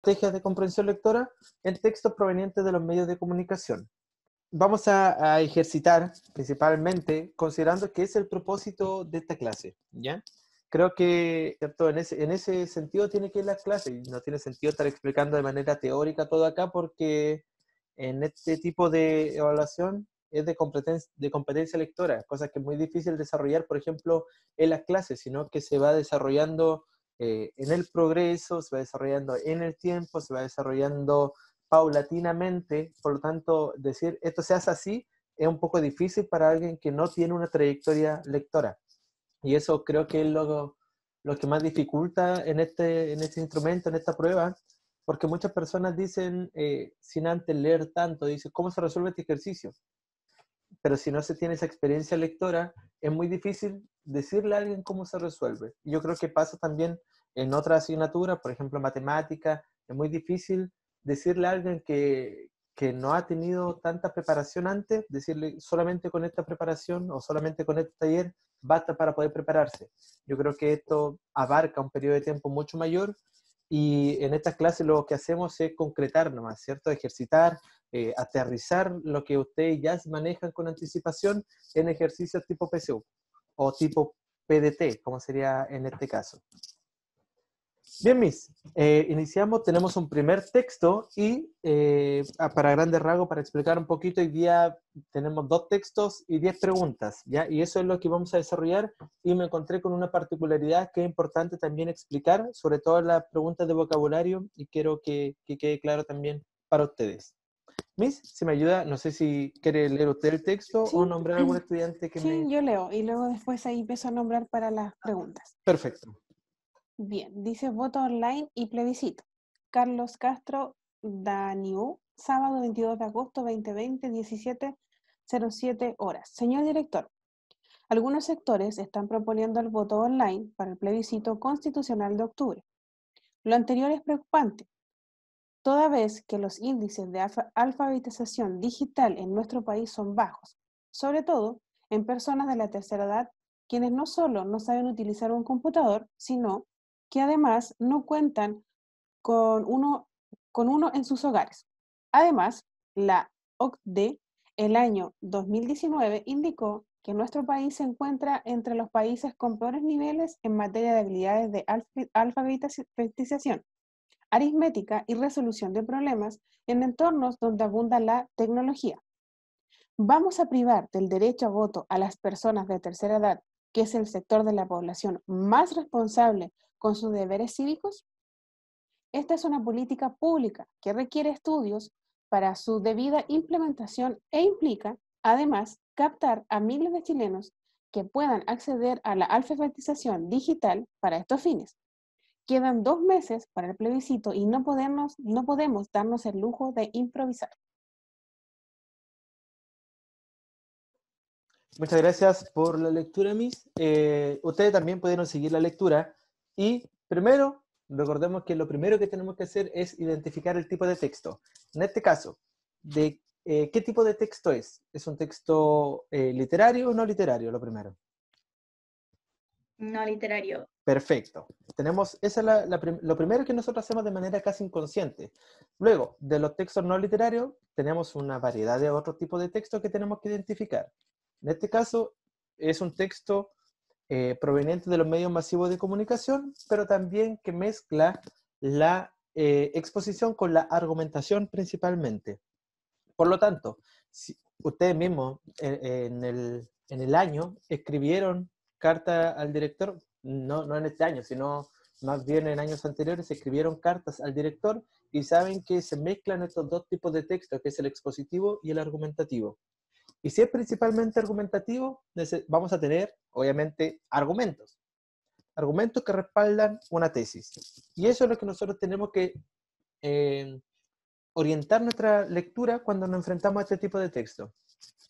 estrategias de comprensión lectora en textos provenientes de los medios de comunicación. Vamos a ejercitar principalmente considerando que es el propósito de esta clase, ¿ya? Creo que, ¿cierto? En ese sentido tiene que ir la clase, y no tiene sentido estar explicando de manera teórica todo acá, porque en este tipo de evaluación es de competencia lectora, cosa que es muy difícil desarrollar, por ejemplo, en las clases, sino que se va desarrollando en el progreso, se va desarrollando en el tiempo, se va desarrollando paulatinamente. Por lo tanto, decir esto se hace así es un poco difícil para alguien que no tiene una trayectoria lectora. Y eso creo que es lo que más dificulta en este instrumento, en esta prueba, porque muchas personas dicen, sin antes leer tanto, dicen, ¿cómo se resuelve este ejercicio? Pero si no se tiene esa experiencia lectora, es muy difícil decirle a alguien cómo se resuelve. Y yo creo que pasa también en otras asignaturas, por ejemplo, matemática, es muy difícil decirle a alguien que no ha tenido tanta preparación antes, decirle solamente con esta preparación o solamente con este taller basta para poder prepararse. Yo creo que esto abarca un periodo de tiempo mucho mayor y en estas clases lo que hacemos es concretar nomás, ¿cierto? Ejercitar, aterrizar lo que ustedes ya manejan con anticipación en ejercicios tipo PSU o tipo PDT, como sería en este caso. Bien, Miss, iniciamos, tenemos un primer texto y para grandes rasgos, para explicar un poquito, hoy día tenemos 2 textos y 10 preguntas, ¿ya? Y eso es lo que vamos a desarrollar y me encontré con una particularidad que es importante también explicar, sobre todo las preguntas de vocabulario, y quiero que quede claro también para ustedes. Miss, si me ayuda, no sé si quiere leer usted el texto o Sí, nombrar a algún estudiante que me... sí, yo leo y luego después ahí empiezo a nombrar para las preguntas. Perfecto. Bien, dice voto online y plebiscito. Carlos Castro Daniú, sábado 22 de agosto 2020, 17:07 horas. Señor director, algunos sectores están proponiendo el voto online para el plebiscito constitucional de octubre. Lo anterior es preocupante, toda vez que los índices de alfabetización digital en nuestro país son bajos, sobre todo en personas de la tercera edad, quienes no solo no saben utilizar un computador, sino que además no cuentan con uno en sus hogares. Además, la OCDE el año 2019 indicó que nuestro país se encuentra entre los países con peores niveles en materia de habilidades de alfabetización, aritmética y resolución de problemas en entornos donde abunda la tecnología. ¿Vamos a privar del derecho a voto a las personas de tercera edad, que es el sector de la población más responsable con sus deberes cívicos? Esta es una política pública que requiere estudios para su debida implementación e implica, además, captar a miles de chilenos que puedan acceder a la alfabetización digital para estos fines. Quedan 2 meses para el plebiscito y no podemos darnos el lujo de improvisar. Muchas gracias por la lectura, Miss. Ustedes también pudieron seguir la lectura. Y primero, recordemos que lo primero que tenemos que hacer es identificar el tipo de texto. En este caso, ¿qué tipo de texto es? ¿Es un texto literario o no literario? Lo primero. No literario. Perfecto. Esa es lo primero que nosotros hacemos de manera casi inconsciente. Luego, de los textos no literarios, tenemos una variedad de otros tipos de textos que tenemos que identificar. En este caso, es un texto proveniente de los medios masivos de comunicación, pero también que mezcla la exposición con la argumentación principalmente. Por lo tanto, si ustedes mismos en el año escribieron carta al director, no en este año, sino más bien en años anteriores escribieron cartas al director y saben que se mezclan estos 2 tipos de textos, que es el expositivo y el argumentativo. Y si es principalmente argumentativo, vamos a tener, obviamente, argumentos que respaldan una tesis. Y eso es lo que nosotros tenemos que orientar nuestra lectura cuando nos enfrentamos a este tipo de texto.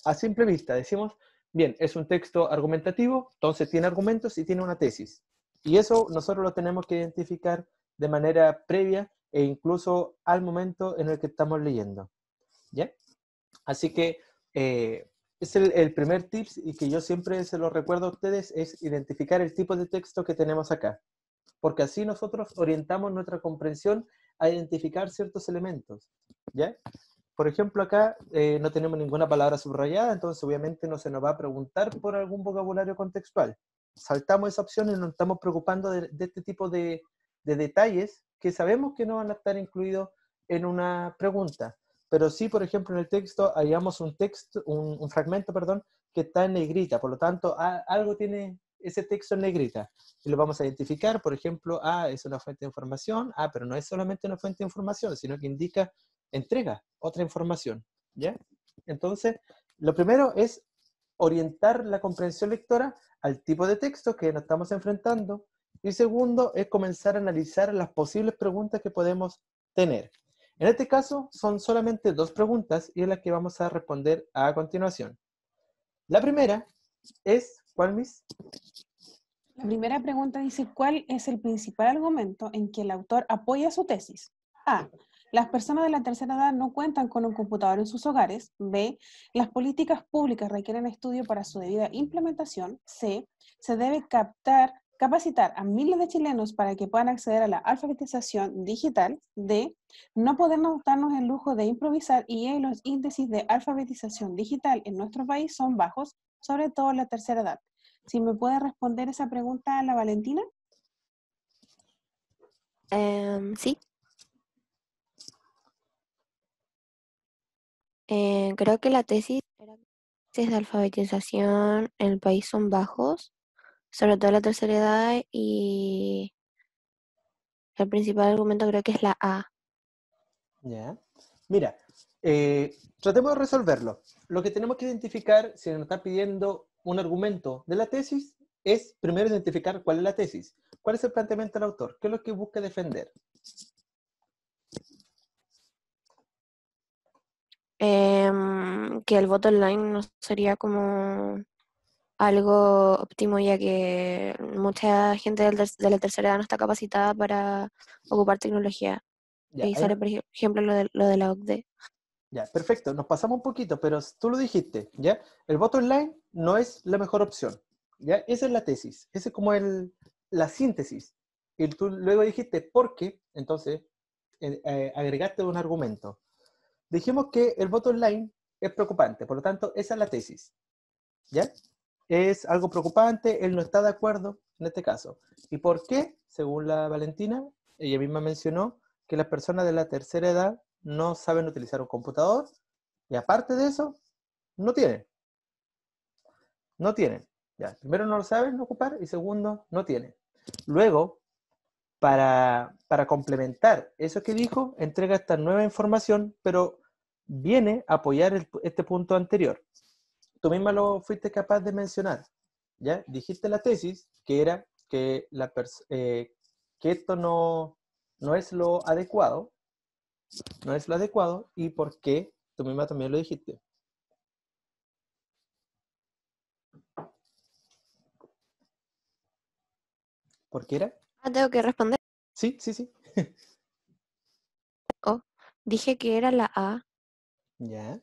A simple vista decimos, bien, es un texto argumentativo, entonces tiene argumentos y tiene una tesis. Y eso nosotros lo tenemos que identificar de manera previa e incluso al momento en el que estamos leyendo. ¿Ya? Así que es el primer tip y que yo siempre se lo recuerdo a ustedes, es identificar el tipo de texto que tenemos acá. Porque así nosotros orientamos nuestra comprensión a identificar ciertos elementos, ¿ya? Por ejemplo, acá no tenemos ninguna palabra subrayada, entonces obviamente no se nos va a preguntar por algún vocabulario contextual. Saltamos esa opción y nos estamos preocupando de este tipo de detalles que sabemos que no van a estar incluidos en una pregunta. Pero sí, por ejemplo, en el texto hayamos un fragmento, perdón, que está en negrita, por lo tanto, algo tiene ese texto en negrita. Y lo vamos a identificar, por ejemplo, es una fuente de información, pero no es solamente una fuente de información, sino que indica entrega otra información, ¿ya? Entonces, lo primero es orientar la comprensión lectora al tipo de texto que nos estamos enfrentando, y segundo es comenzar a analizar las posibles preguntas que podemos tener. En este caso, son solamente 2 preguntas y es las que vamos a responder a continuación. La primera es, ¿cuál, Miss? La primera pregunta dice, ¿cuál es el principal argumento en que el autor apoya su tesis? A. Las personas de la tercera edad no cuentan con un computador en sus hogares. B. Las políticas públicas requieren estudio para su debida implementación. C. Se debe capacitar a miles de chilenos para que puedan acceder a la alfabetización digital. D. No podemos darnos el lujo de improvisar y E. Los índices de alfabetización digital en nuestro país son bajos, sobre todo en la tercera edad. Si me puede responder esa pregunta a la Valentina. Sí. Creo que la tesis era que los índices de alfabetización en el país son bajos, sobre todo en la tercera edad, y el principal argumento creo que es la A. Ya. Mira, tratemos de resolverlo. Lo que tenemos que identificar, si nos está pidiendo un argumento de la tesis, es primero identificar cuál es la tesis. ¿Cuál es el planteamiento del autor? ¿Qué es lo que busca defender? Que el voto online no sería como algo óptimo, ya que mucha gente de la tercera edad no está capacitada para ocupar tecnología. Ya, Y sale, por ejemplo, lo de la OCDE. ya, perfecto. Nos pasamos un poquito, pero tú lo dijiste, ¿ya? El voto online no es la mejor opción, ¿ya? Esa es la tesis. Esa es como la síntesis. Y tú luego dijiste, ¿por qué? Entonces, agregaste un argumento. Dijimos que el voto online es preocupante, por lo tanto, esa es la tesis, ¿ya? Es algo preocupante, él no está de acuerdo en este caso. ¿Y por qué? Según la Valentina, ella misma mencionó que las personas de la tercera edad no saben utilizar un computador y aparte de eso, no tienen. No tienen. Ya, primero no lo saben ocupar y segundo, no tienen. Luego, para complementar eso que dijo, entrega esta nueva información, pero viene a apoyar este punto anterior. Tú misma lo fuiste capaz de mencionar, ¿ya? Dijiste la tesis, que era que, que esto no es lo adecuado, no es lo adecuado, y por qué, tú misma también lo dijiste. ¿Por qué era? Tengo que responder. Sí, sí, sí. Dije que era la A. Ya.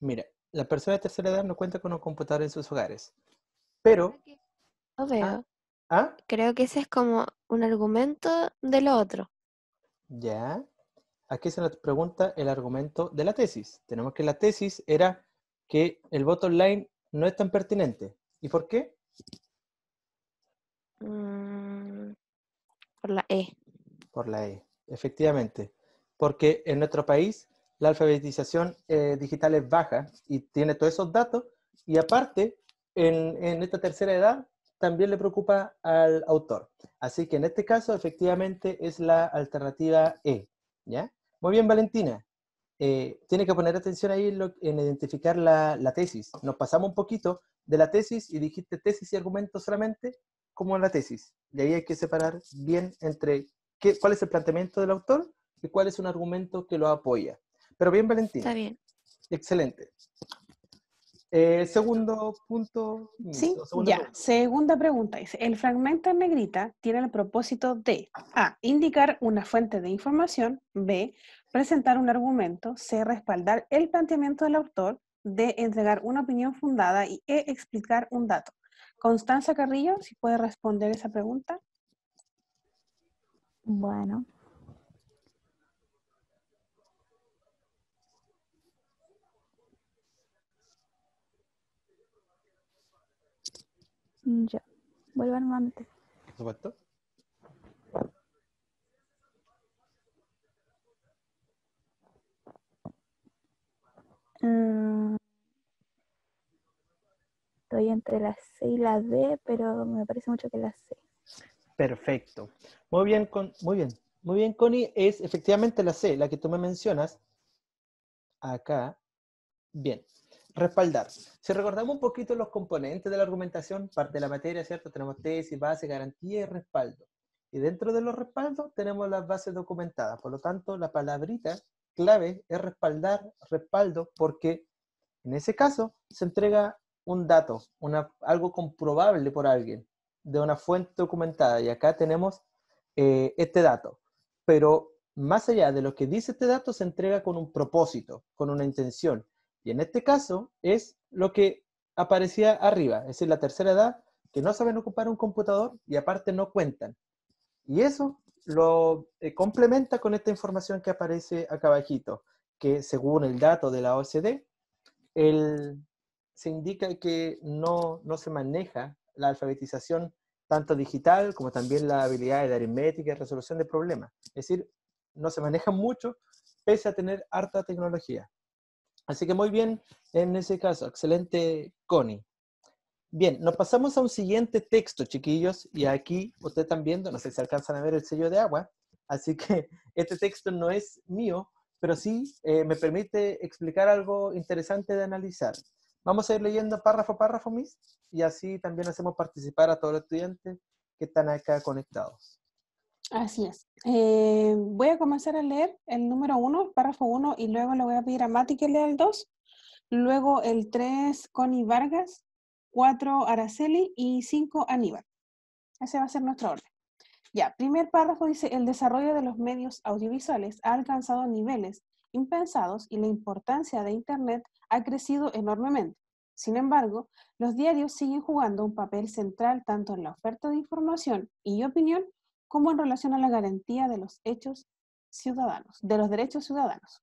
Mira, la persona de tercera edad no cuenta con un computador en sus hogares, pero... Lo veo. ¿Ah? ¿Ah? Creo que ese es como un argumento de lo otro. Ya. Aquí se nos pregunta el argumento de la tesis. Tenemos que la tesis era que el voto online no es tan pertinente. ¿Y por qué? Por la E. Por la E, efectivamente. Porque en nuestro país la alfabetización digital es baja y tiene todos esos datos. Y aparte, en esta tercera edad también le preocupa al autor. Así que en este caso, efectivamente, es la alternativa E. ¿Ya? Muy bien, Valentina. Tiene que poner atención ahí en identificar la tesis. Nos pasamos un poquito de la tesis y dijiste tesis y argumento solamente como la tesis. Y ahí hay que separar bien entre cuál es el planteamiento del autor y cuál es un argumento que lo apoya. Pero bien, Valentina. Está bien. Excelente. Segundo punto. Sí, Segunda ya. pregunta. Segunda pregunta dice, el fragmento en negrita tiene el propósito de A. Indicar una fuente de información. B. Presentar un argumento. C. Respaldar el planteamiento del autor. D. Entregar una opinión fundada. Y E. Explicar un dato. Constanza Carrillo, si puede responder esa pregunta. Bueno, Ya, vuelvan nuevamente. Por supuesto. Estoy entre la C y la D, pero me parece mucho que la C. Perfecto. Muy bien, muy bien, Connie. Es efectivamente la C, la que tú me mencionas. Acá. Bien. Respaldar. Si recordamos un poquito los componentes de la argumentación, parte de la materia, ¿cierto? Tenemos tesis, base, garantía y respaldo. Y dentro de los respaldos tenemos las bases documentadas. Por lo tanto, la palabrita clave es respaldar, respaldo, porque en ese caso se entrega un dato, algo comprobable por alguien, de una fuente documentada. Y acá tenemos este dato. Pero más allá de lo que dice este dato, se entrega con un propósito, con una intención. Y en este caso es lo que aparecía arriba, es decir, la tercera edad, que no saben ocupar un computador y aparte no cuentan. Y eso lo complementa con esta información que aparece acá abajito, que según el dato de la OCDE, se indica que no se maneja la alfabetización tanto digital como también la habilidad de aritmética y resolución de problemas. Es decir, no se maneja mucho pese a tener harta tecnología. Así que muy bien en ese caso. Excelente, Connie. Bien, nos pasamos a un siguiente texto, chiquillos, y aquí ustedes están viendo, no sé si alcanzan a ver el sello de agua, así que este texto no es mío, pero sí me permite explicar algo interesante de analizar. Vamos a ir leyendo párrafo a párrafo, Miss, y así también hacemos participar a todos los estudiantes que están acá conectados. Así es. Voy a comenzar a leer el número 1, el párrafo 1, y luego le voy a pedir a Mati que lea el 2, luego el 3, Connie Vargas, 4, Araceli y 5, Aníbal. Ese va a ser nuestro orden. Ya, primer párrafo dice, el desarrollo de los medios audiovisuales ha alcanzado niveles impensados y la importancia de Internet ha crecido enormemente. Sin embargo, los diarios siguen jugando un papel central tanto en la oferta de información y opinión como en relación a la garantía de los hechos ciudadanos, de los derechos ciudadanos.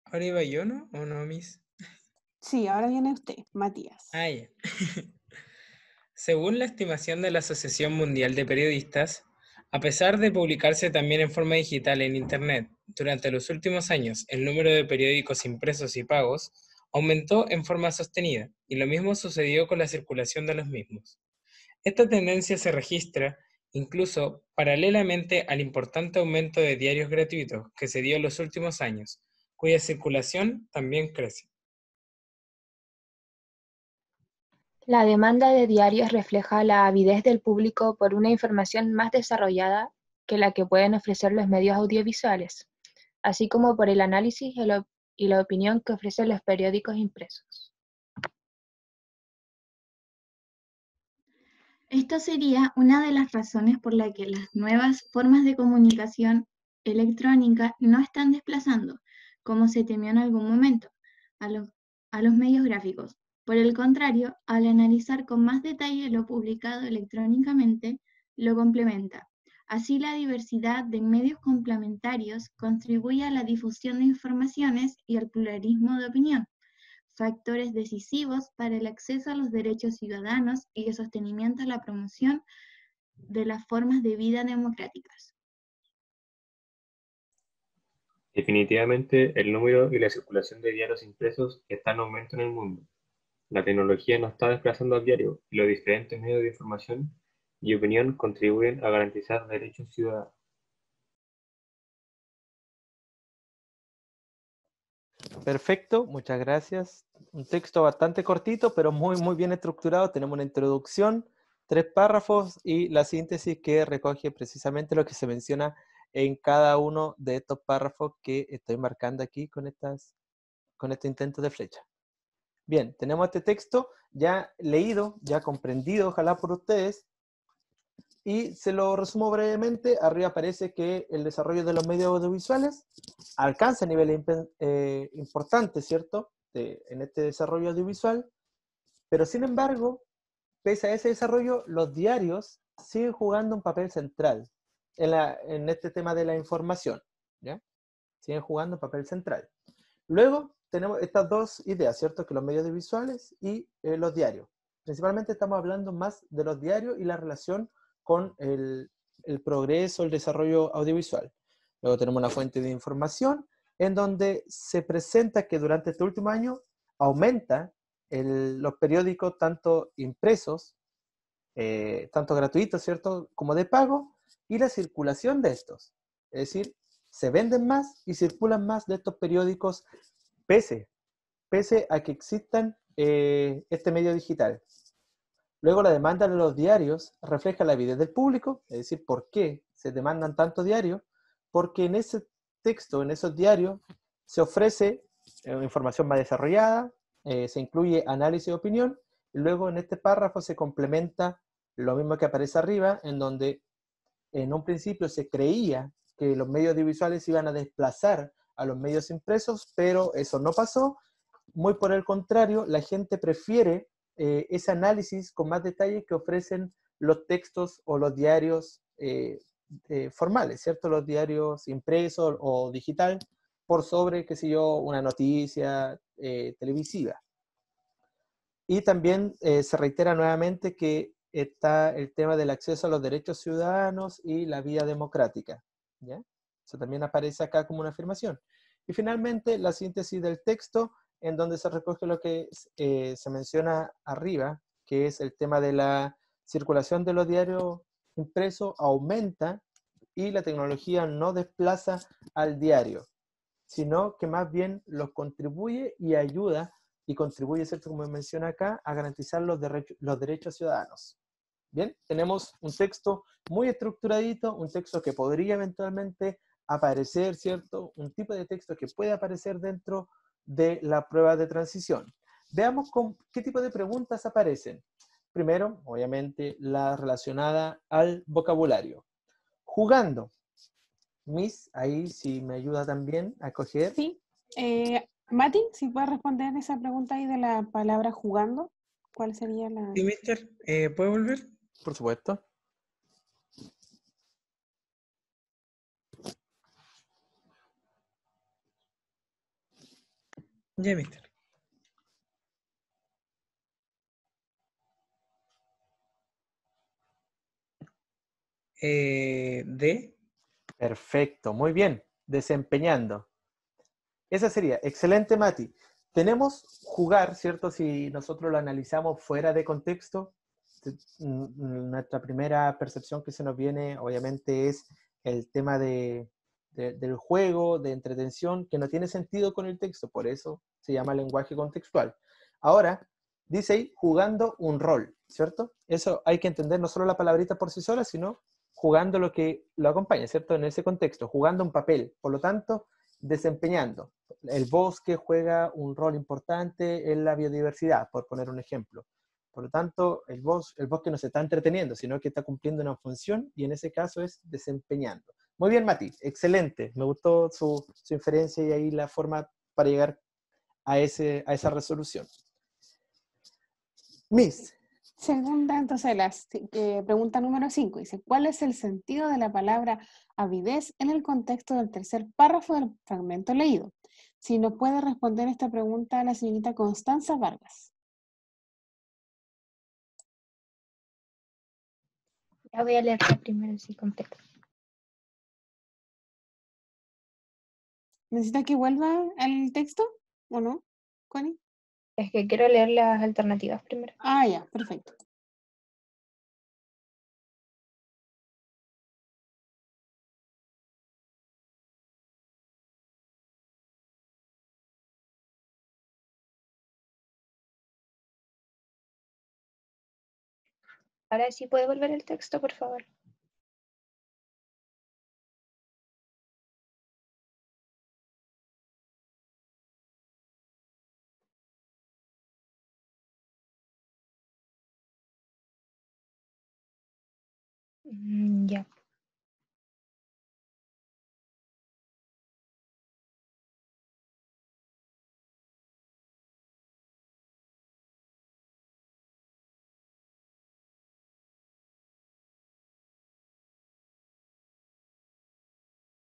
¿Ahora iba yo, no? ¿O no, Miss? Sí, ahora viene usted, Matías. Ah, ya. Según la estimación de la Asociación Mundial de Periodistas, a pesar de publicarse también en forma digital en Internet, durante los últimos años el número de periódicos impresos y pagos aumentó en forma sostenida, y lo mismo sucedió con la circulación de los mismos. Esta tendencia se registra incluso paralelamente al importante aumento de diarios gratuitos que se dio en los últimos años, cuya circulación también crece. La demanda de diarios refleja la avidez del público por una información más desarrollada que la que pueden ofrecer los medios audiovisuales, así como por el análisis y la opinión que ofrecen los periódicos impresos. Esto sería una de las razones por la que las nuevas formas de comunicación electrónica no están desplazando, como se temió en algún momento, a los medios gráficos. Por el contrario, al analizar con más detalle lo publicado electrónicamente, lo complementa. Así, la diversidad de medios complementarios contribuye a la difusión de informaciones y al pluralismo de opinión, factores decisivos para el acceso a los derechos ciudadanos y el sostenimiento a la promoción de las formas de vida democráticas. Definitivamente, el número y la circulación de diarios impresos está en aumento en el mundo. La tecnología no está desplazando al diario y los diferentes medios de información y opinión contribuyen a garantizar derechos ciudadanos. Perfecto, muchas gracias. Un texto bastante cortito, pero muy bien estructurado. Tenemos una introducción, 3 párrafos y la síntesis que recoge precisamente lo que se menciona en cada uno de estos párrafos que estoy marcando aquí con estos intentos de flecha. Bien, tenemos este texto ya leído, ya comprendido, ojalá por ustedes, y se lo resumo brevemente. Arriba aparece que el desarrollo de los medios audiovisuales alcanza niveles importantes, ¿cierto? En este desarrollo audiovisual, pero sin embargo, pese a ese desarrollo, los diarios siguen jugando un papel central en este tema de la información, ¿ya? Siguen jugando un papel central. Luego, tenemos estas dos ideas, ¿cierto? Que los medios audiovisuales y los diarios. Principalmente estamos hablando más de los diarios y la relación con el progreso, el desarrollo audiovisual. Luego tenemos una fuente de información en donde se presenta que durante este último año aumenta los periódicos tanto impresos, tanto gratuitos, ¿cierto? Como de pago, y la circulación de estos. Es decir, se venden más y circulan más de estos periódicos pese a que existan este medio digital. Luego la demanda de los diarios refleja la avidez del público, es decir, ¿por qué se demandan tantos diarios? Porque en ese texto, en esos diarios, se ofrece información más desarrollada, se incluye análisis y opinión, y luego en este párrafo se complementa lo mismo que aparece arriba, en donde en un principio se creía que los medios audiovisuales iban a desplazar a los medios impresos, pero eso no pasó. Muy por el contrario, la gente prefiere ese análisis con más detalle que ofrecen los textos o los diarios formales, ¿cierto? Los diarios impresos o digital, por sobre, qué sé yo, una noticia televisiva. Y también se reitera nuevamente que está el tema del acceso a los derechos ciudadanos y la vía democrática, ¿ya? Eso también aparece acá como una afirmación. Y finalmente, la síntesis del texto, en donde se recoge lo que se menciona arriba, que es el tema de la circulación de los diarios impresos aumenta y la tecnología no desplaza al diario, sino que más bien los contribuye y ayuda y contribuye, ¿cierto? Como menciona acá, a garantizar los derechos ciudadanos. Bien, tenemos un texto muy estructuradito, un texto que podría eventualmente aparecer, ¿cierto? Un tipo de texto que puede aparecer dentro de la prueba de transición. Veamos con qué tipo de preguntas aparecen. Primero, obviamente, la relacionada al vocabulario. Jugando. Miss, ahí sí me ayuda también a coger. Sí. Mati, si puedes responder esa pregunta ahí de la palabra jugando, ¿cuál sería la...? Sí, mister, ¿puede volver? Por supuesto. Ya, mister. D. Perfecto, muy bien. Desempeñando. Esa sería, excelente, Mati. Tenemos jugar, ¿cierto? Si nosotros lo analizamos fuera de contexto, nuestra primera percepción que se nos viene, obviamente, es el tema del juego, de entretención, que no tiene sentido con el texto, por eso se llama lenguaje contextual. Ahora, dice ahí, jugando un rol, ¿cierto? Eso hay que entender no solo la palabrita por sí sola, sino jugando lo que lo acompaña, ¿cierto? En ese contexto, jugando un papel. Por lo tanto, desempeñando. El bosque juega un rol importante en la biodiversidad, por poner un ejemplo. Por lo tanto, el bosque no se está entreteniendo, sino que está cumpliendo una función y en ese caso es desempeñando. Muy bien, Mati, excelente. Me gustó su inferencia y ahí la forma para llegar a esa resolución. Miss. Segunda, entonces, pregunta número 5 dice, ¿cuál es el sentido de la palabra avidez en el contexto del tercer párrafo del fragmento leído? Si nos puede responder esta pregunta la señorita Constanza Vargas. Ya voy a leerla primero si completa. ¿Necesita que vuelva al texto o no, Connie? Es que quiero leer las alternativas primero. Ah, ya, perfecto. Ahora sí puede volver el texto, por favor. Ya.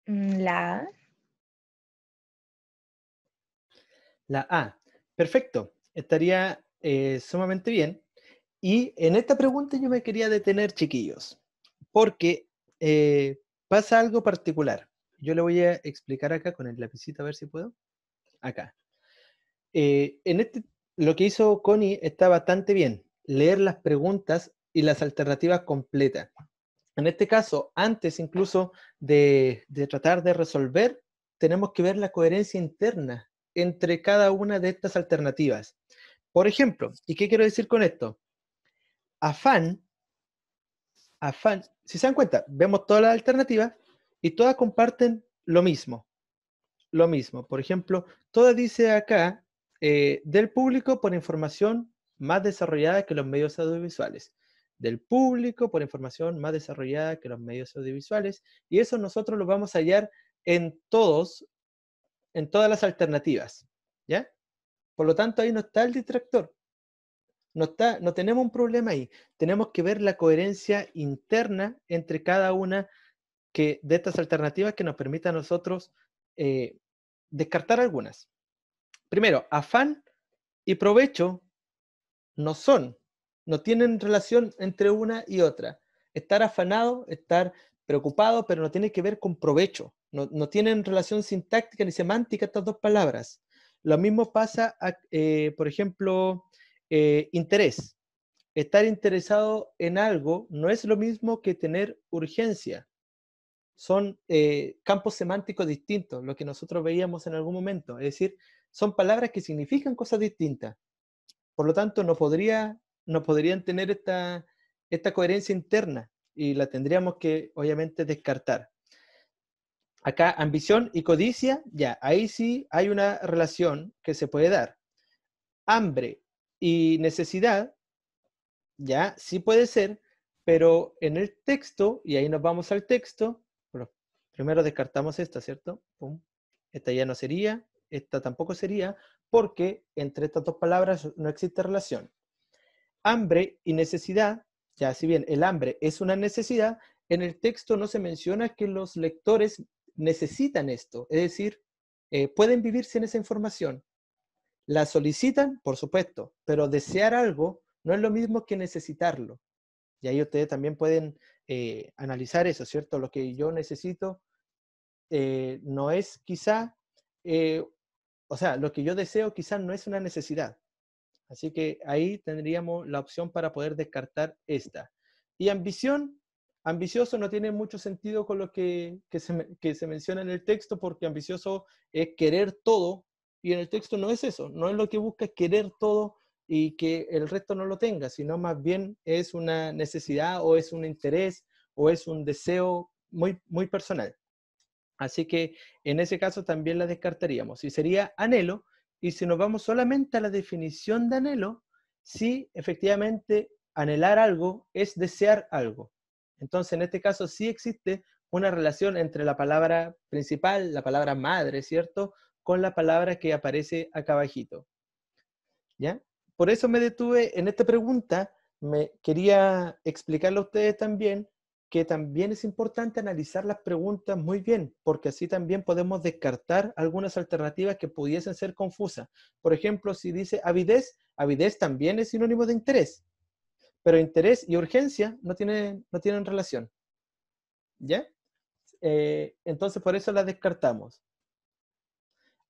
La A. La A. Perfecto. Estaría sumamente bien. Y en esta pregunta yo me quería detener, chiquillos, porque pasa algo particular. Yo le voy a explicar acá con el lapicito, a ver si puedo. Acá. Lo que hizo Connie está bastante bien. Leer las preguntas y las alternativas completas. En este caso, antes incluso de tratar de resolver, tenemos que ver la coherencia interna entre cada una de estas alternativas. Por ejemplo, ¿y qué quiero decir con esto? Afán, si se dan cuenta, vemos todas las alternativas y todas comparten lo mismo. Lo mismo. Por ejemplo, todas dice acá, del público por información más desarrollada que los medios audiovisuales. Del público por información más desarrollada que los medios audiovisuales. Y eso nosotros lo vamos a hallar en todas las alternativas. ¿Ya? Por lo tanto, ahí no está el distractor. No tenemos un problema ahí. Tenemos que ver la coherencia interna entre cada una de estas alternativas que nos permita a nosotros descartar algunas. Primero, afán y provecho no tienen relación entre una y otra. Estar afanado, estar preocupado, pero no tiene que ver con provecho. No tienen relación sintáctica ni semántica estas dos palabras. Lo mismo pasa, por ejemplo, interés. Estar interesado en algo no es lo mismo que tener urgencia. Son campos semánticos distintos, lo que nosotros veíamos en algún momento. Es decir, son palabras que significan cosas distintas. Por lo tanto, no podrían tener esta coherencia interna y la tendríamos que, obviamente, descartar. Acá, ambición y codicia, ya, ahí sí hay una relación que se puede dar. Hambre y necesidad, ya, sí puede ser, pero en el texto, y ahí nos vamos al texto, bueno, primero descartamos esta, ¿cierto? Pum. Esta ya no sería, esta tampoco sería, porque entre estas dos palabras no existe relación. Hambre y necesidad, ya si bien el hambre es una necesidad, en el texto no se menciona que los lectores necesitan esto, es decir, pueden vivir sin esa información. La solicitan, por supuesto, pero desear algo no es lo mismo que necesitarlo. Y ahí ustedes también pueden analizar eso, ¿cierto? Lo que yo necesito no es quizá, lo que yo deseo quizás no es una necesidad. Así que ahí tendríamos la opción para poder descartar esta. Y ambición, ambicioso no tiene mucho sentido con lo que se menciona en el texto, porque ambicioso es querer todo, y en el texto no es eso, no es lo que busca, es querer todo y que el resto no lo tenga, sino más bien es una necesidad o es un interés o es un deseo muy, muy personal. Así que en ese caso también la descartaríamos. Y sería anhelo, y si nos vamos solamente a la definición de anhelo, sí, efectivamente, anhelar algo es desear algo. Entonces, en este caso sí existe una relación entre la palabra principal, la palabra madre, ¿cierto?, con la palabra que aparece acá abajito. ¿Ya? Por eso me detuve en esta pregunta. Me quería explicarle a ustedes también que también es importante analizar las preguntas muy bien, porque así también podemos descartar algunas alternativas que pudiesen ser confusas. Por ejemplo, si dice avidez, avidez también es sinónimo de interés, pero interés y urgencia no tienen relación. ¿Ya? Entonces, por eso la descartamos.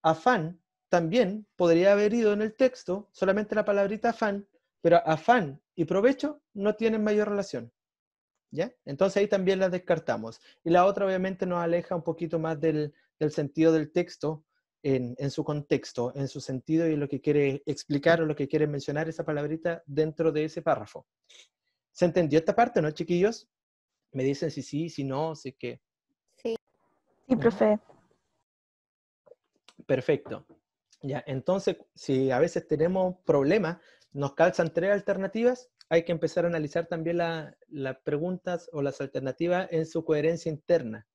Afán también podría haber ido en el texto, solamente la palabrita afán, pero afán y provecho no tienen mayor relación. ¿Ya? Entonces ahí también las descartamos. Y la otra obviamente nos aleja un poquito más del sentido del texto en su contexto, en su sentido y lo que quiere explicar o lo que quiere mencionar esa palabrita dentro de ese párrafo. ¿Se entendió esta parte, no, chiquillos? Me dicen si sí, si no, si qué. Sí, profe. Perfecto. Ya, entonces, si a veces tenemos problemas, nos calzan tres alternativas, hay que empezar a analizar también las preguntas o las alternativas en su coherencia interna.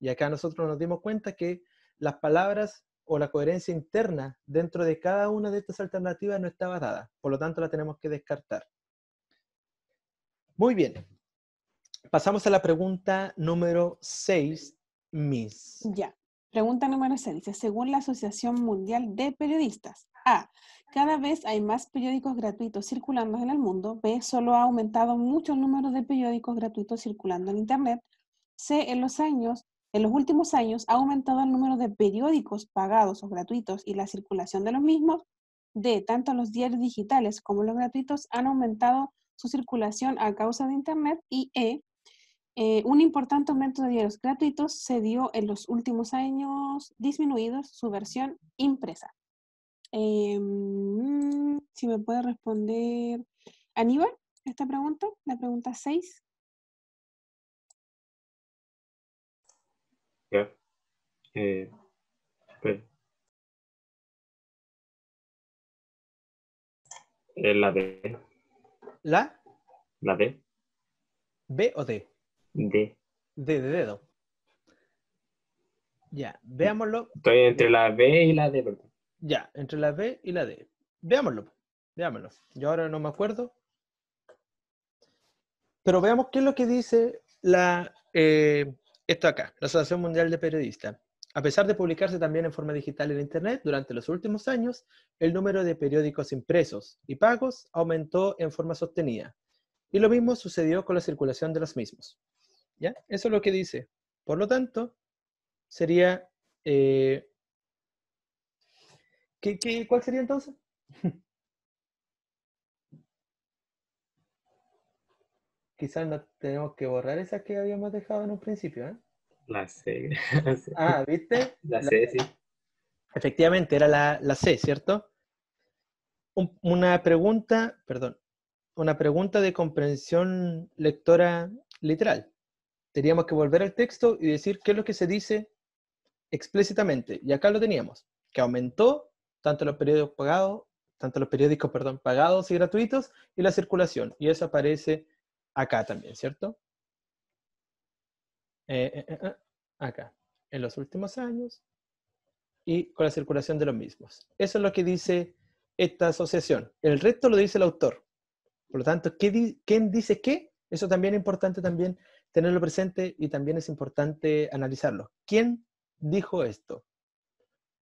Y acá nosotros nos dimos cuenta que las palabras o la coherencia interna dentro de cada una de estas alternativas no estaba dada. Por lo tanto, la tenemos que descartar. Muy bien. Pasamos a la pregunta número 6, Miss. Ya. Pregunta número 6. Dice, según la Asociación Mundial de Periodistas, A. Cada vez hay más periódicos gratuitos circulando en el mundo. B. Solo ha aumentado mucho el número de periódicos gratuitos circulando en Internet. C. En los últimos años ha aumentado el número de periódicos pagados o gratuitos y la circulación de los mismos. D. Tanto los diarios digitales como los gratuitos han aumentado su circulación a causa de Internet. Y E. Un importante aumento de diarios gratuitos se dio en los últimos años, disminuidos su versión impresa. Si me puede responder Aníbal esta pregunta, la pregunta 6. Ya. Espera. La D. ¿La? La D. ¿B o D? D. D de dedo. Ya, veámoslo. Estoy entre la B y la D, perdón. Ya, entre la B y la D. Veámoslo. Veámoslo. Yo ahora no me acuerdo. Pero veamos qué es lo que dice esto acá, la Asociación Mundial de Periodistas. A pesar de publicarse también en forma digital en Internet, durante los últimos años, el número de periódicos impresos y pagos aumentó en forma sostenida. Y lo mismo sucedió con la circulación de los mismos. ¿Ya? Eso es lo que dice. Por lo tanto, sería... ¿cuál sería entonces? Quizás no tenemos que borrar esas que habíamos dejado en un principio, ¿eh? La C. Ah, ¿viste? La C, sí. Efectivamente, era la C, ¿cierto? Una pregunta de comprensión lectora literal. Teníamos que volver al texto y decir qué es lo que se dice explícitamente. Y acá lo teníamos, que aumentó tanto los periódicos pagados y gratuitos y la circulación. Y eso aparece acá también, ¿cierto? Acá, en los últimos años y con la circulación de los mismos. Eso es lo que dice esta asociación. El resto lo dice el autor. Por lo tanto, ¿quién dice qué? Eso también es importante también tenerlo presente y también es importante analizarlo. ¿Quién dijo esto?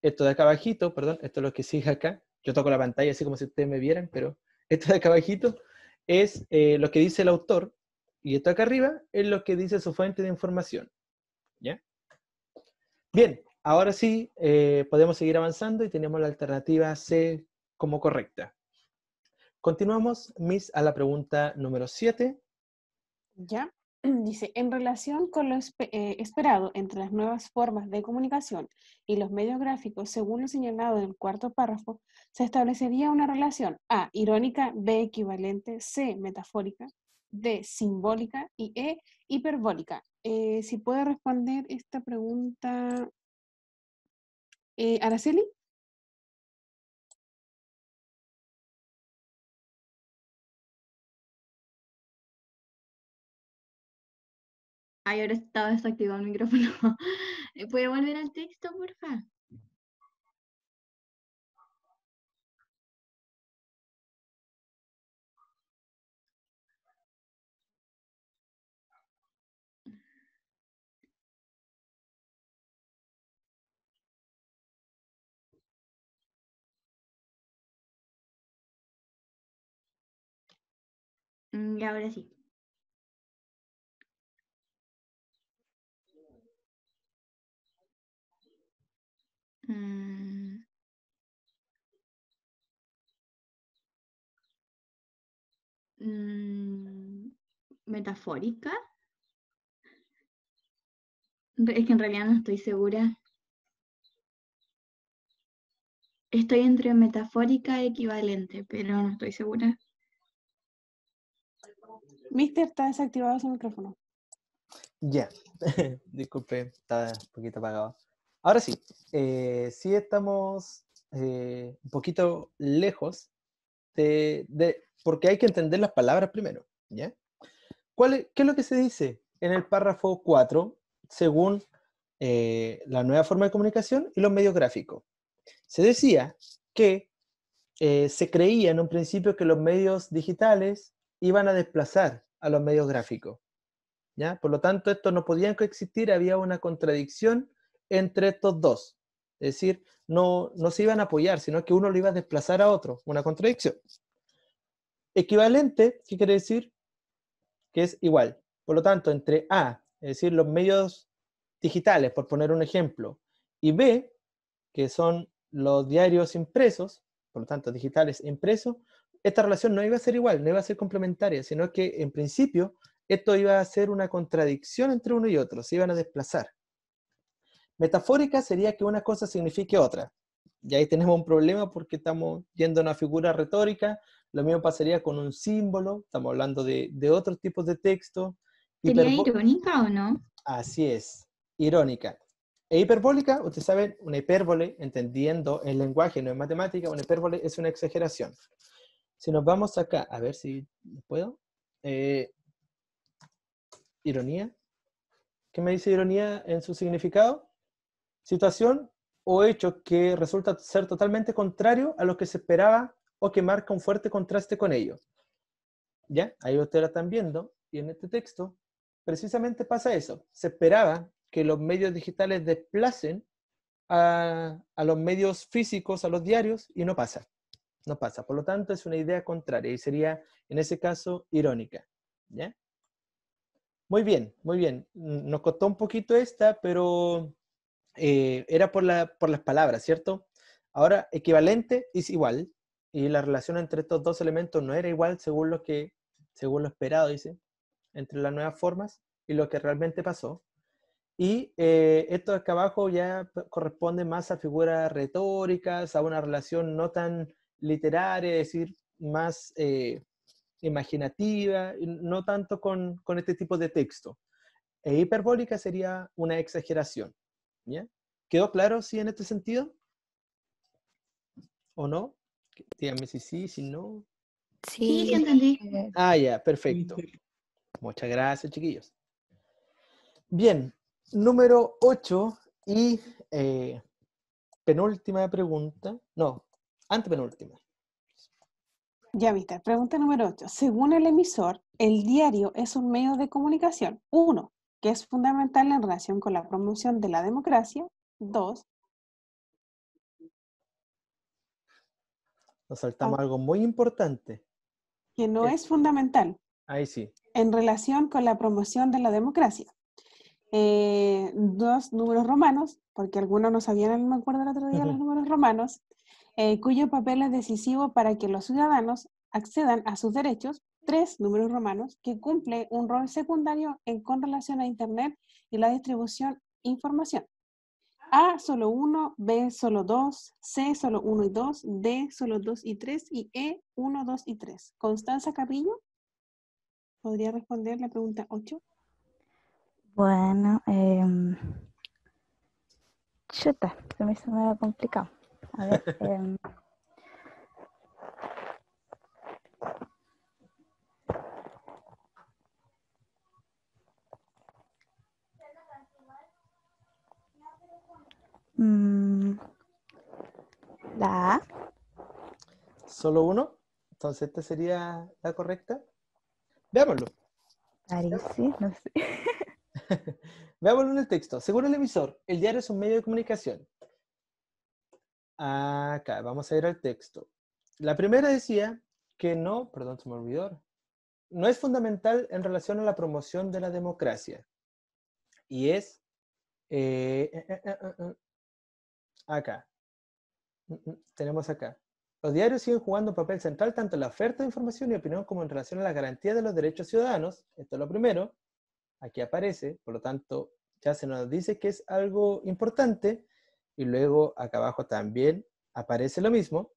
Esto de acá abajito, perdón, esto es lo que sigue acá. Yo toco la pantalla así como si ustedes me vieran, pero esto de acá abajito es lo que dice el autor y esto acá arriba es lo que dice su fuente de información. ¿Ya? Bien, ahora sí podemos seguir avanzando y tenemos la alternativa C como correcta. Continuamos, Miss, a la pregunta número 7. Ya, dice, en relación con lo esperado entre las nuevas formas de comunicación y los medios gráficos, según lo señalado en el cuarto párrafo, se establecería una relación A, irónica, B, equivalente, C, metafórica, D, simbólica y E, hiperbólica. Si puede responder esta pregunta, Araceli. Ay, ahora estaba desactivado el micrófono. ¿Puede volver al texto, porfa? Y ahora sí. Mm, ¿Metafórica? Es que en realidad no estoy segura. Estoy entre metafórica e equivalente, pero no estoy segura. Mister, está desactivado su micrófono. Ya, disculpe, estaba un poquito apagado. Ahora sí, sí estamos un poquito lejos porque hay que entender las palabras primero, ¿ya? ¿Qué es lo que se dice en el párrafo 4 según la nueva forma de comunicación y los medios gráficos? Se decía que se creía en un principio que los medios digitales iban a desplazar a los medios gráficos, ¿ya? Por lo tanto, estos no podían coexistir, había una contradicción entre estos dos. Es decir, no se iban a apoyar, sino que uno lo iba a desplazar a otro. Una contradicción. Equivalente, ¿qué quiere decir? Que es igual. Por lo tanto, entre A, es decir, los medios digitales, por poner un ejemplo, y B, que son los diarios impresos, por lo tanto, digitales e impresos, esta relación no iba a ser igual, no iba a ser complementaria, sino que en principio esto iba a ser una contradicción entre uno y otro, se iban a desplazar. Metafórica sería que una cosa signifique otra. Y ahí tenemos un problema porque estamos yendo a una figura retórica. Lo mismo pasaría con un símbolo, estamos hablando de otros tipos de texto. ¿Sería irónica o no? Así es, irónica. E hiperbólica, ustedes saben, una hipérbole, entendiendo el lenguaje, no es matemática, una hipérbole es una exageración. Si nos vamos acá, a ver si puedo. Ironía. ¿Qué me dice ironía en su significado? Situación o hecho que resulta ser totalmente contrario a lo que se esperaba o que marca un fuerte contraste con ello. ¿Ya? Ahí ustedes lo están viendo, y en este texto precisamente pasa eso. Se esperaba que los medios digitales desplacen a los medios físicos, a los diarios, y no pasa. No pasa. Por lo tanto, es una idea contraria y sería, en ese caso, irónica. ¿Ya? Muy bien, muy bien. Nos costó un poquito esta, pero era por las palabras, ¿cierto? Ahora, equivalente es igual, y la relación entre estos dos elementos no era igual según lo esperado, dice, entre las nuevas formas y lo que realmente pasó. Y esto de acá abajo ya corresponde más a figuras retóricas, a una relación no tan literaria, es decir, más imaginativa, no tanto con este tipo de texto. E hiperbólica sería una exageración. ¿Ya? ¿Quedó claro si en este sentido? ¿O no? Díganme si sí, si no. Sí, Sí, entendí. Ah, ya, perfecto. Muchas gracias, chiquillos. Bien, número 8 y penúltima pregunta. No, antepenúltima. Ya viste, pregunta número 8. Según el emisor, el diario es un medio de comunicación. 1, que es fundamental en relación con la promoción de la democracia. 2, Nos saltamos algo muy importante. que no es fundamental Ahí sí. en relación con la promoción de la democracia. 2 números romanos, porque algunos no sabían, no me acuerdo el otro día, los números romanos, cuyo papel es decisivo para que los ciudadanos accedan a sus derechos. 3 números romanos, que cumple un rol secundario con relación a Internet y la distribución de información. A, solo 1, B, solo 2, C, solo 1 y 2, D, solo 2 y 3, y E, 1, 2 y 3. Constanza Carrillo, ¿podría responder la pregunta 8? Bueno, chuta, se me hizo medio complicado. A ver, la A. ¿Solo uno? Entonces, ¿esta sería la correcta? Veámoslo. Parece, no sé. Veámoslo en el texto. Según el emisor, el diario es un medio de comunicación. Acá, vamos a ir al texto. La primera decía que no, perdón, se me olvidó. No es fundamental en relación a la promoción de la democracia. Y es acá. Tenemos acá. Los diarios siguen jugando un papel central tanto en la oferta de información y opinión como en relación a la garantía de los derechos ciudadanos. Esto es lo primero. Aquí aparece, por lo tanto, ya se nos dice que es algo importante. Y luego acá abajo también aparece lo mismo.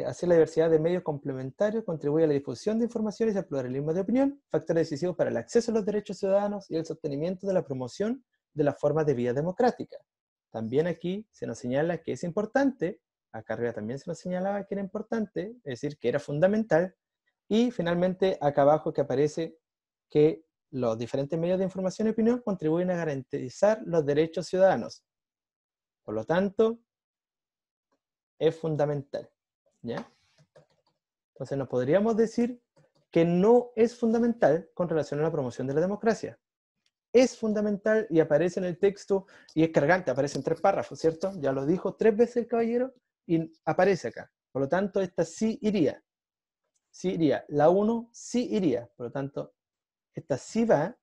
Así la diversidad de medios complementarios contribuye a la difusión de informaciones y al pluralismo de opinión, factor decisivo para el acceso a los derechos ciudadanos y el sostenimiento de la promoción de las formas de vida democrática. También aquí se nos señala que es importante, acá arriba también se nos señalaba que era importante, es decir, que era fundamental, y finalmente acá abajo que aparece que los diferentes medios de información y opinión contribuyen a garantizar los derechos ciudadanos. Por lo tanto, es fundamental. ¿Ya? Entonces no podríamos decir que no es fundamental con relación a la promoción de la democracia. es fundamental y aparece en el texto y es cargante, aparece en 3 párrafos, ¿cierto? Ya lo dijo 3 veces el caballero y aparece acá. Por lo tanto, esta sí iría. Sí iría. La 1 sí iría. Por lo tanto, esta sí va.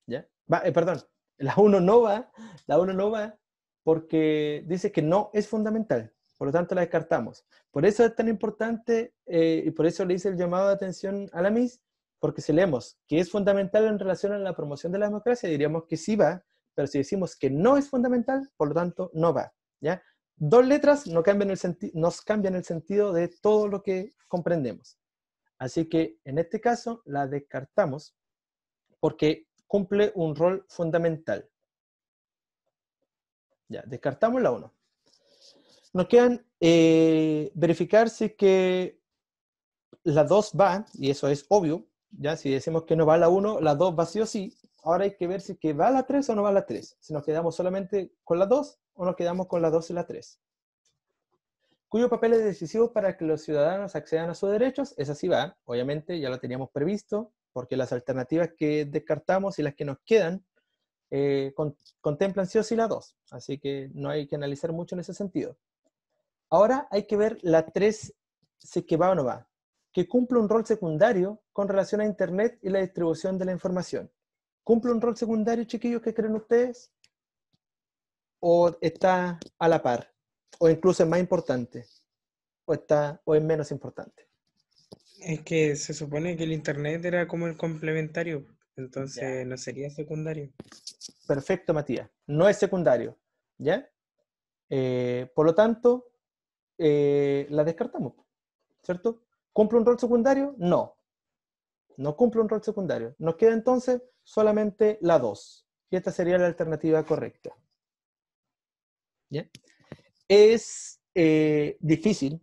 ¿Ya? Perdón, la 1 no va. La 1 no va porque dice que no es fundamental. Por lo tanto, la descartamos. Por eso es tan importante y por eso le hice el llamado de atención a la Miss, porque si leemos que es fundamental en relación a la promoción de la democracia, diríamos que sí va, pero si decimos que no es fundamental, por lo tanto, no va. ¿Ya? 2 letras nos cambian el sentido de todo lo que comprendemos. Así que en este caso la descartamos porque cumple un rol fundamental. Ya, descartamos la 1. Nos quedan verificar si es que la 2 va, y eso es obvio, ya si decimos que no va la 1, la 2 va sí o sí. Ahora hay que ver si es que va la 3 o no va la 3. Si nos quedamos solamente con la 2 o nos quedamos con la 2 y la 3. Cuyo papel es decisivo para que los ciudadanos accedan a sus derechos, esa sí va, obviamente ya lo teníamos previsto, porque las alternativas que descartamos y las que nos quedan contemplan sí o sí la 2, así que no hay que analizar mucho en ese sentido. Ahora hay que ver la 3, si es que va o no va, que cumple un rol secundario con relación a Internet y la distribución de la información. ¿Cumple un rol secundario, chiquillos, qué creen ustedes? ¿O está a la par? ¿O incluso es más importante? ¿O es menos importante? Es que se supone que el internet era como el complementario, entonces Ya. no sería secundario. Perfecto, Matías. No es secundario, ¿ya? Por lo tanto, la descartamos, ¿cierto? ¿Cumple un rol secundario? No. No cumple un rol secundario. Nos queda entonces solamente la 2. Y esta sería la alternativa correcta. ¿Ya? Es difícil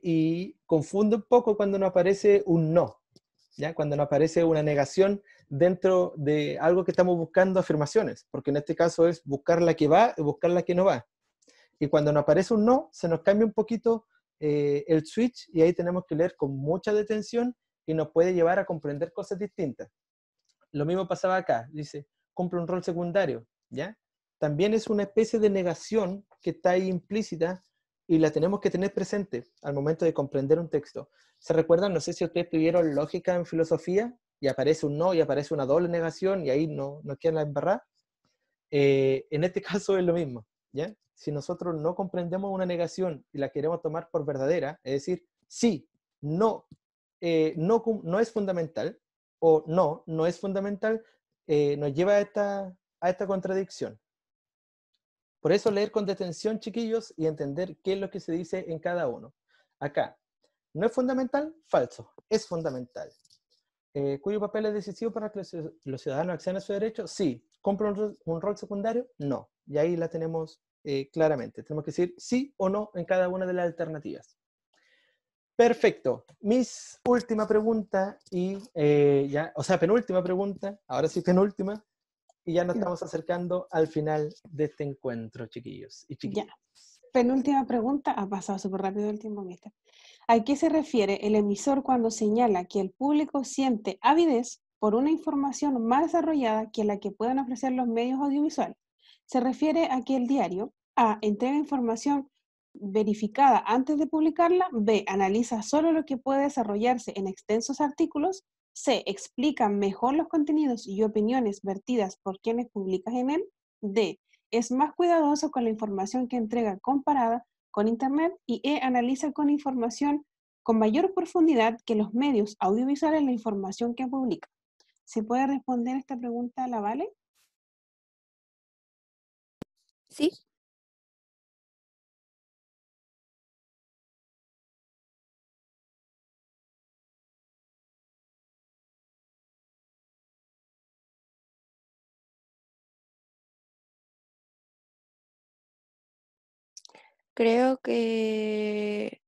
y confunde un poco cuando nos aparece un no, ¿ya? Cuando nos aparece una negación dentro de algo que estamos buscando afirmaciones, porque en este caso es buscar la que va y buscar la que no va. Y cuando nos aparece un no, se nos cambia un poquito el switch y ahí tenemos que leer con mucha detención y nos puede llevar a comprender cosas distintas. Lo mismo pasaba acá, dice, cumple un rol secundario, ¿ya? También es una especie de negación que está ahí implícita y la tenemos que tener presente al momento de comprender un texto. ¿Se recuerdan? No sé si ustedes tuvieron lógica en filosofía y aparece un no y aparece una doble negación y ahí no queda la embarrada. En este caso es lo mismo, ¿ya? Si nosotros no comprendemos una negación y la queremos tomar por verdadera, es decir, sí, no, no es fundamental, o no es fundamental, nos lleva a esta contradicción. Por eso leer con detención, chiquillos, y entender qué es lo que se dice en cada uno. Acá, ¿no es fundamental? Falso, es fundamental. ¿Cuyo papel es decisivo para que los ciudadanos accedan a sus derechos? Sí. ¿Cumple un rol secundario? No. Y ahí la tenemos claramente. Tenemos que decir sí o no en cada una de las alternativas. Perfecto. Mis última pregunta y penúltima pregunta, ahora sí penúltima, y ya nos estamos acercando al final de este encuentro, chiquillos y chiquillas. Ya. Penúltima pregunta, ha pasado súper rápido el tiempo, mister. ¿A qué se refiere el emisor cuando señala que el público siente avidez por una información más desarrollada que la que pueden ofrecer los medios audiovisuales? Se refiere a que el diario A. entrega información verificada antes de publicarla, B. analiza solo lo que puede desarrollarse en extensos artículos, C. explica mejor los contenidos y opiniones vertidas por quienes publican en él, D. es más cuidadoso con la información que entrega comparada con Internet y analiza con información con mayor profundidad que los medios audiovisuales la información que publica. ¿Se puede responder esta pregunta, la Vale? Sí. Creo que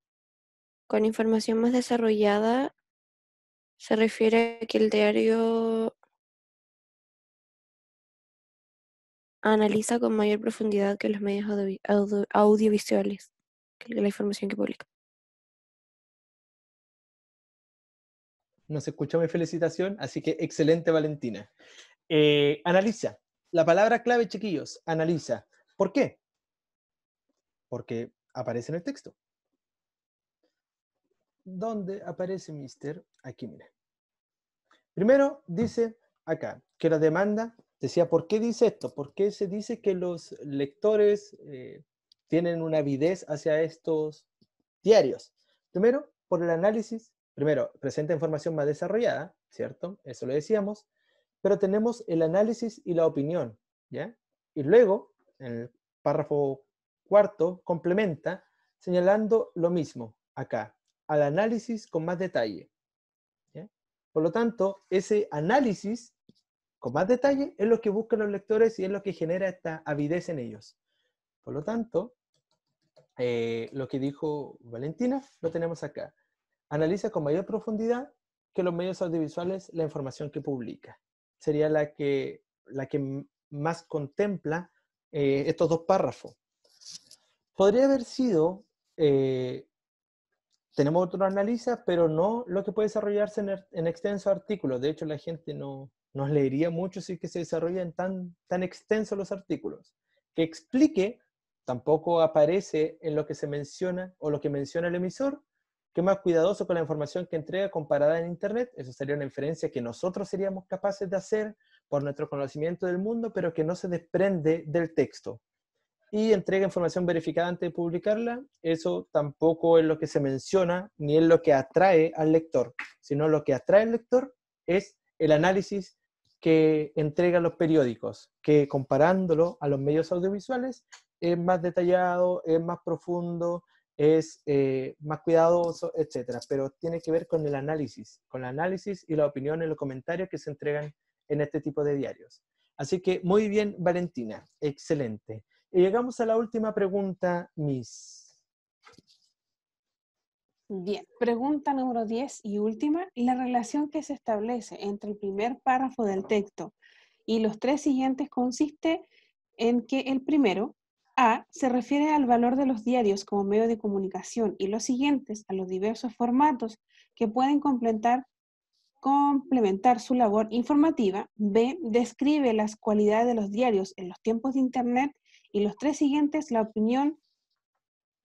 con información más desarrollada se refiere a que el diario analiza con mayor profundidad que los medios audiovisuales, que la información que publica. Nos escuchó mi felicitación, así que excelente, Valentina. Analiza. La palabra clave, chiquillos, analiza. ¿Por qué? Porque aparece en el texto. ¿Dónde aparece Mister? Aquí, mira. Primero dice acá que la demanda, decía, ¿por qué dice esto? ¿Por qué se dice que los lectores tienen una avidez hacia estos diarios? Primero, por el análisis. Primero, presenta información más desarrollada, ¿cierto? Eso lo decíamos. Pero tenemos el análisis y la opinión, ¿ya? Y luego, en el párrafo cuarto, complementa señalando lo mismo acá, al análisis con más detalle, ¿ya? Por lo tanto, ese análisis con más detalle es lo que buscan los lectores y es lo que genera esta avidez en ellos. Por lo tanto, lo que dijo Valentina lo tenemos acá. Analiza con mayor profundidad que los medios audiovisuales la información que publica. Sería la que más contempla estos dos párrafos. Podría haber sido, tenemos otro analiza, pero no lo que puede desarrollarse en extensos artículos. De hecho, la gente no leería mucho si que se desarrollan tan extensos los artículos. Que explique, tampoco aparece en lo que se menciona o lo que menciona el emisor, que es más cuidadoso con la información que entrega comparada en Internet. Eso sería una inferencia que nosotros seríamos capaces de hacer por nuestro conocimiento del mundo, pero que no se desprende del texto. Y entrega información verificada antes de publicarla. Eso tampoco es lo que se menciona, ni es lo que atrae al lector, sino lo que atrae al lector es el análisis que entregan los periódicos, que comparándolo a los medios audiovisuales es más detallado, es más profundo, es más cuidadoso, etc. Pero tiene que ver con el análisis y la opinión en los comentarios que se entregan en este tipo de diarios. Así que muy bien, Valentina, excelente. Y llegamos a la última pregunta, Miss. Bien, pregunta número 10 y última. La relación que se establece entre el primer párrafo del texto y los tres siguientes consiste en que el primero, A, se refiere al valor de los diarios como medio de comunicación y los siguientes a los diversos formatos que pueden complementar su labor informativa. B, describe las cualidades de los diarios en los tiempos de Internet y los tres siguientes la opinión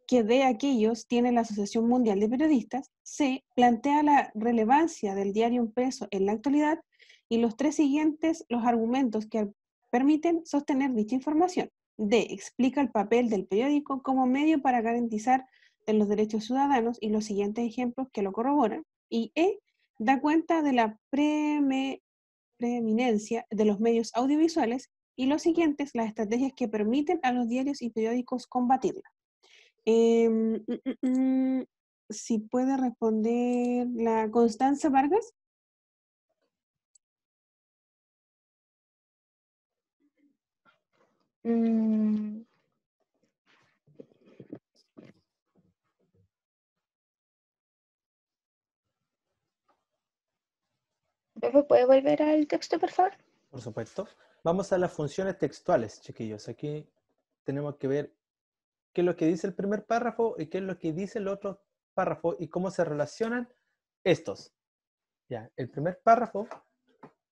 que de aquellos tiene la Asociación Mundial de Periodistas. C, plantea la relevancia del diario impreso en la actualidad y los tres siguientes los argumentos que permiten sostener dicha información. D, explica el papel del periódico como medio para garantizar los derechos ciudadanos y los siguientes ejemplos que lo corroboran. Y E, da cuenta de la preeminencia de los medios audiovisuales y los siguientes las estrategias que permiten a los diarios y periódicos combatirla. Si puede responder la Constanza Vargas. ¿Profe, puede volver al texto, por favor? Por supuesto. Vamos a las funciones textuales, chiquillos. Aquí tenemos que ver qué es lo que dice el primer párrafo y qué es lo que dice el otro párrafo y cómo se relacionan estos. Ya, el primer párrafo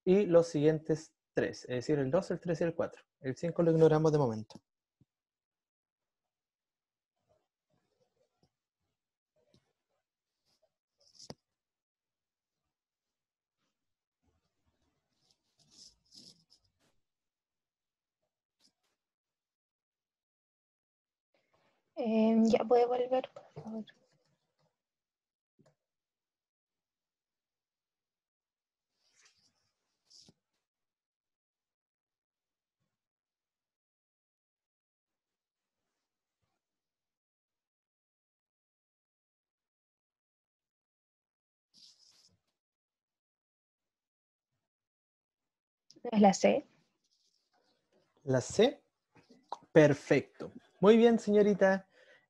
y los siguientes tres, es decir, el 2, el 3 y el 4. El 5 lo ignoramos de momento. Ya puede volver, por favor. ¿Es la C? La C. Perfecto. Muy bien, señorita.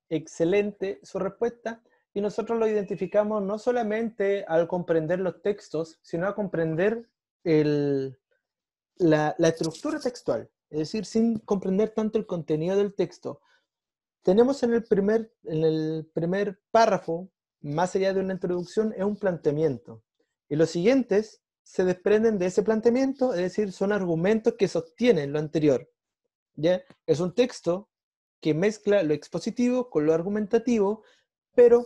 Excelente su respuesta. Y nosotros lo identificamos no solamente al comprender los textos, sino a comprender la estructura textual. Es decir, sin comprender tanto el contenido del texto. Tenemos en el primer párrafo, más allá de una introducción, es un planteamiento. Y los siguientes se desprenden de ese planteamiento, es decir, son argumentos que sostienen lo anterior. ¿Ya? Es un texto que mezcla lo expositivo con lo argumentativo, pero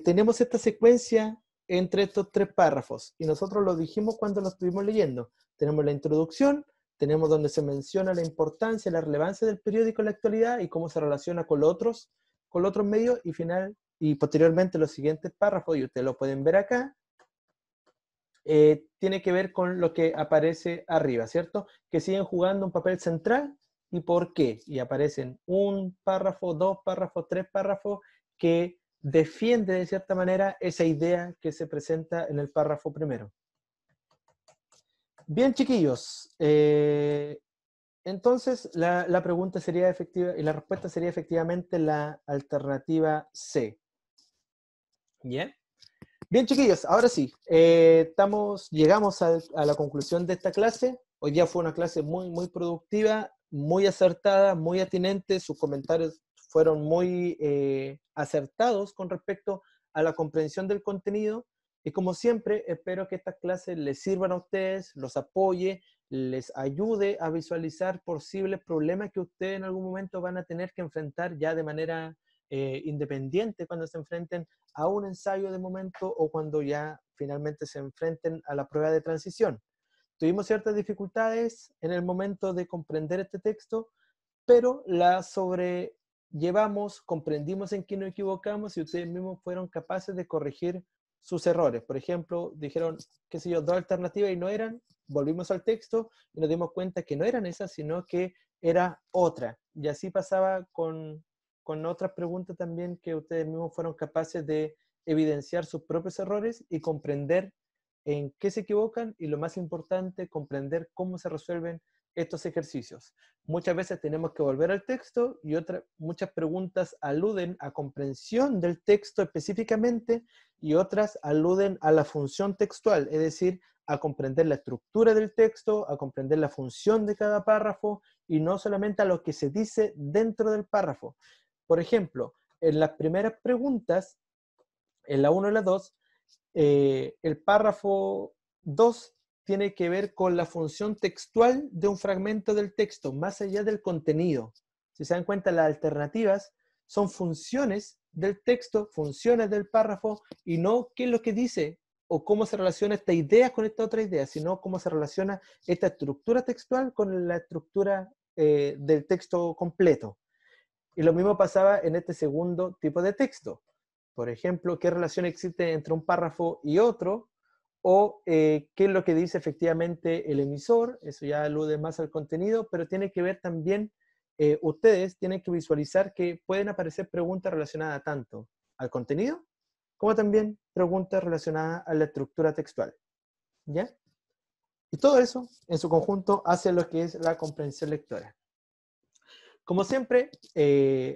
tenemos esta secuencia entre estos 3 párrafos, y nosotros lo dijimos cuando lo estuvimos leyendo. Tenemos la introducción, tenemos donde se menciona la importancia, la relevancia del periódico en la actualidad y cómo se relaciona con los otros medios, y posteriormente los siguientes párrafos, y ustedes lo pueden ver acá, tiene que ver con lo que aparece arriba, ¿cierto? Que siguen jugando un papel central. ¿Y por qué? Y aparecen 1 párrafo, 2 párrafos, 3 párrafos que defiende de cierta manera esa idea que se presenta en el párrafo primero. Bien, chiquillos. Entonces, la pregunta sería efectiva, y la respuesta sería efectivamente la alternativa C. ¿Ya? Bien, chiquillos, ahora sí, llegamos a la conclusión de esta clase. Hoy día fue una clase muy, muy productiva, muy acertada, muy atinente. Sus comentarios fueron muy acertados con respecto a la comprensión del contenido. Y como siempre, espero que estas clases les sirvan a ustedes, los apoye, les ayude a visualizar posibles problemas que ustedes en algún momento van a tener que enfrentar ya de manera independiente cuando se enfrenten a un ensayo de momento o cuando ya finalmente se enfrenten a la prueba de transición. Tuvimos ciertas dificultades en el momento de comprender este texto, pero la sobrellevamos, comprendimos en qué nos equivocamos y ustedes mismos fueron capaces de corregir sus errores. Por ejemplo, dijeron, qué sé yo, 2 alternativas y no eran, volvimos al texto y nos dimos cuenta que no eran esas, sino que era otra. Y así pasaba con otras preguntas también, que ustedes mismos fueron capaces de evidenciar sus propios errores y comprender en qué se equivocan, y lo más importante, comprender cómo se resuelven estos ejercicios. Muchas veces tenemos que volver al texto y muchas preguntas aluden a comprensión del texto específicamente y otras aluden a la función textual, es decir, a comprender la estructura del texto, a comprender la función de cada párrafo y no solamente a lo que se dice dentro del párrafo. Por ejemplo, en las primeras preguntas, en la 1 y la 2, el párrafo 2 tiene que ver con la función textual de un fragmento del texto, más allá del contenido. Si se dan cuenta, las alternativas son funciones del texto, funciones del párrafo, y no qué es lo que dice o cómo se relaciona esta idea con esta otra idea, sino cómo se relaciona esta estructura textual con la estructura del texto completo. Y lo mismo pasaba en este segundo tipo de texto. Por ejemplo, qué relación existe entre un párrafo y otro, o qué es lo que dice efectivamente el emisor. Eso ya alude más al contenido, pero tiene que ver también, ustedes tienen que visualizar que pueden aparecer preguntas relacionadas tanto al contenido, como también preguntas relacionadas a la estructura textual. ¿Ya? Y todo eso, en su conjunto, hace lo que es la comprensión lectora. Como siempre,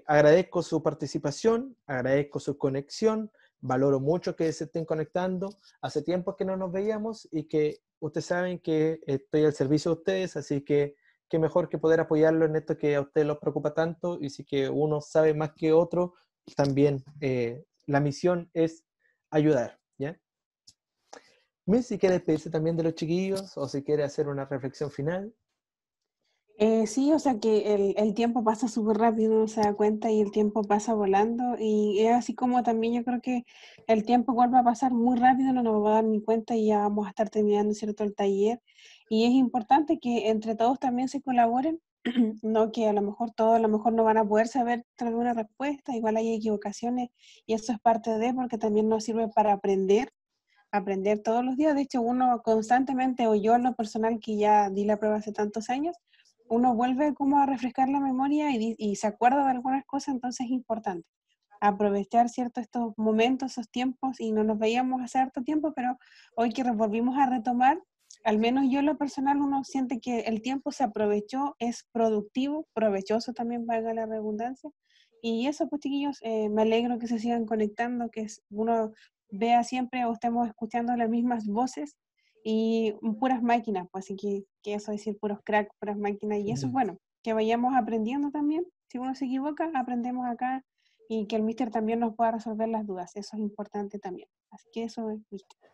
agradezco su participación, agradezco su conexión, valoro mucho que se estén conectando. Hace tiempo que no nos veíamos y que ustedes saben que estoy al servicio de ustedes, así que qué mejor que poder apoyarlo en esto que a ustedes los preocupa tanto, y si que uno sabe más que otro, también la misión es ayudar, ¿ya? Miss, si quiere despedirse también de los chiquillos o si quiere hacer una reflexión final. Sí, o sea que el tiempo pasa súper rápido, uno se da cuenta y el tiempo pasa volando, y es así como también yo creo que el tiempo vuelve a pasar muy rápido, no nos vamos a dar ni cuenta y ya vamos a estar terminando, ¿cierto?, el taller. Y es importante que entre todos también se colaboren, no que a lo mejor todos a lo mejor no van a poder saber traer una respuesta, igual hay equivocaciones y eso es parte de, porque también nos sirve para aprender todos los días. De hecho, uno constantemente, o yo en lo personal que ya di la prueba hace tantos años, uno vuelve como a refrescar la memoria y se acuerda de algunas cosas, entonces es importante aprovechar, ¿cierto?, estos momentos, esos tiempos, y no nos veíamos hace harto tiempo, pero hoy que volvimos a retomar, al menos yo en lo personal, uno siente que el tiempo se aprovechó, es productivo, provechoso también, valga la redundancia, y eso, pues chiquillos, me alegro que se sigan conectando, que uno vea siempre o estemos escuchando las mismas voces y puras máquinas, pues así que eso decir puros cracks, puras máquinas, y eso es bueno, que vayamos aprendiendo también. Si uno se equivoca, aprendemos acá, y que el mister también nos pueda resolver las dudas, eso es importante también. Así que eso es, mister.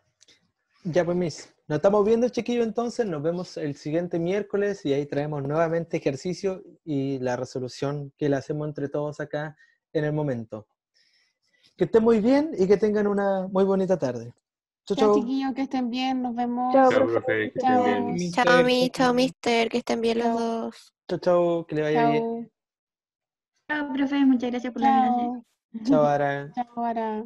Ya pues, Miss. Nos estamos viendo, chiquillos, entonces. Nos vemos el siguiente miércoles y ahí traemos nuevamente ejercicio y la resolución que le hacemos entre todos acá en el momento. Que estén muy bien y que tengan una muy bonita tarde. Chau, Ya, chau. chiquillos, que estén bien, nos vemos. Chao, Chao, profe. profe, que estén Chao. bien. Chao, Mister, chao, mister, que estén bien los Chao. dos. Chau, chau. Que le vaya bien. Chao. Chao, profe, muchas gracias por la clase. Chao. Chao, Ara. Chao, Ara.